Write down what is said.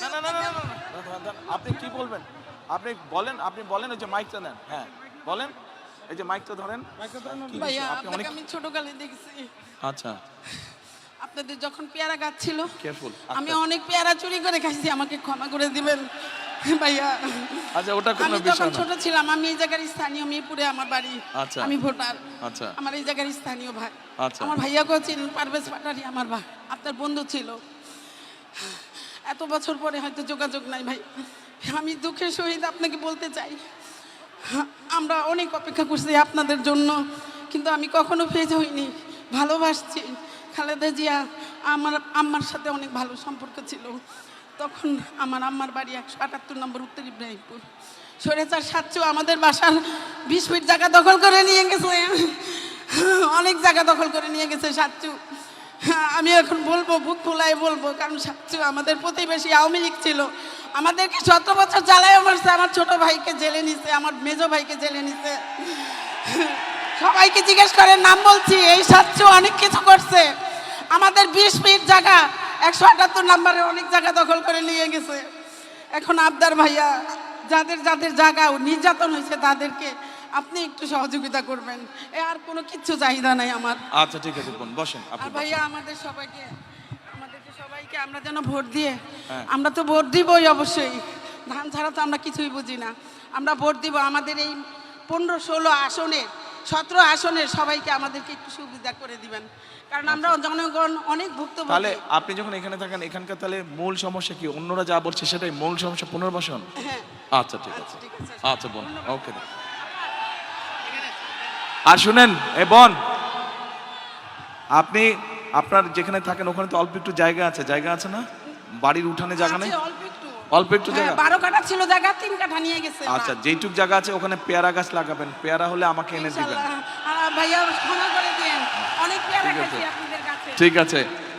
না না না না না, না, না, আপনি কি বলবেন? আপনি বলেন ওই যে মাইকটা নেন। হ্যাঁ বলেন, এই যে মাইকটা ধরেন। কি ভাইয়া বিষয়? আপনি অনেক আপনাকে আমি ছোটকালে দেখছি, আচ্ছা আপনাদের যখন পেয়ারা গাছ ছিল কেয়ারফুল। আমি অনেক পেয়ারা চুরি করে খাইছি, আমাকে ক্ষমা করে দিবেন ভাইয়া। আচ্ছা ওটা কোনো আমি বিষয় যখন না। ছোট ছিলাম, আমি এই জায়গার স্থানীয়, মিরপুরে আমার বাড়ি, আচ্ছা। আমি ভোটার। আচ্ছা আমার এই জায়গার স্থানীয় ভাই, আচ্ছা। আমার ভাইয়াকেও চিনেন, পারভেজ পাটারি আমার ভাই, আপনার বন্ধু ছিল। এত বছর পরে হয়তো যোগাযোগ নাই ভাই, আমি দুঃখের সহিত আপনাকে বলতে চাই, আমরা অনেক অপেক্ষা করছি আপনাদের জন্য, কিন্তু আমি কখনো ফেজ হইনি, ভালোবাসছি। খালেদা জিয়া আমার আম্মার সাথে অনেক ভালো সম্পর্ক ছিল। তখন আমার আম্মার বাড়ি 178 নম্বর উত্তর ইব্রাহিমপুর। স্বৈরাচার সাচ্চু আমাদের বাসার 20 ফিট জায়গা দখল করে নিয়ে গেছে, অনেক জায়গা দখল করে নিয়ে গেছে সাচ্চু। আমি এখন বলবো, বুক ফুলাই বলবো, কারণ সাচ্চু আমাদের প্রতিবেশী আওয়ামী লীগ ছিল, আমাদেরকে 17 বছর জ্বালায় মারছে, আমার ছোট ভাইকে জেলে নিছে, আমার মেজো ভাইকে জেলে নিছে। সবাইকে জিজ্ঞেস করেন, নাম বলছি, এই সাচ্চু অনেক কিছু করছে। আমাদের 20 ফিট জায়গা 178 নম্বরে অনেক জায়গা দখল করে নিয়ে গেছে। এখন আবদার ভাইয়া, যাদের যাদের জায়গা নির্যাতন হয়েছে তাদেরকে আপনি একটু সহযোগিতা করবেন, এ আর কোনো কিচ্ছু চাহিদা নাই আমার। আচ্ছা ঠিক আছে বোন বসেন আর আপনি ভাইয়া বসেন। আমাদেরকে সবাইকে আমরা যেন ভোট দিয়ে, হ্যাঁ। আমরা তো ভোট দিবই অবশ্যই, ধান ছাড়া তো আমরা কিছুই বুঝি না, আমরা ভোট দিব। আমাদের এই 15-16 আসনের 17 আসনের সবাইকে আমাদেরকে একটু সুবিধা করে দিবেন, কারণ আমরা জনগণ অনেক ভুক্তভোগী। তাহলে আপনি যখন এখানে থাকেন, এখানকার তাহলে মূল সমস্যা কি? অন্যরা যা বলছে সেটাই মূল সমস্যা, পুনর্বাসন? হ্যাঁ আচ্ছা ঠিক আছে। ঠিক আছে। আচ্ছা বোন ওকে। আর শুনেন এ বোন, আপনি আপনার যেখানে থাকেন ওখানে তো অল্প একটু জায়গা আছে না? বাড়ির উঠানে জায়গা নেই? আছে অল্প একটু, অল্প একটু জায়গা? 12 কাঠা ছিল জায়গা, 3 কাঠা নিয়ে গেছে ওরা। আচ্ছা যেইটুক জায়গা আছে ওখানে পেয়ারা গাছ লাগাবেন, পেয়ারা হলে আমাকে এনে দিবেন। ইনশাআল্লাহ। আর ভাইয়া ক্ষমা করে দিয়েন, অনেক পেয়ারা ঠিক আছে। খাইছি আপনাদের কাছে। ঠিক আছে।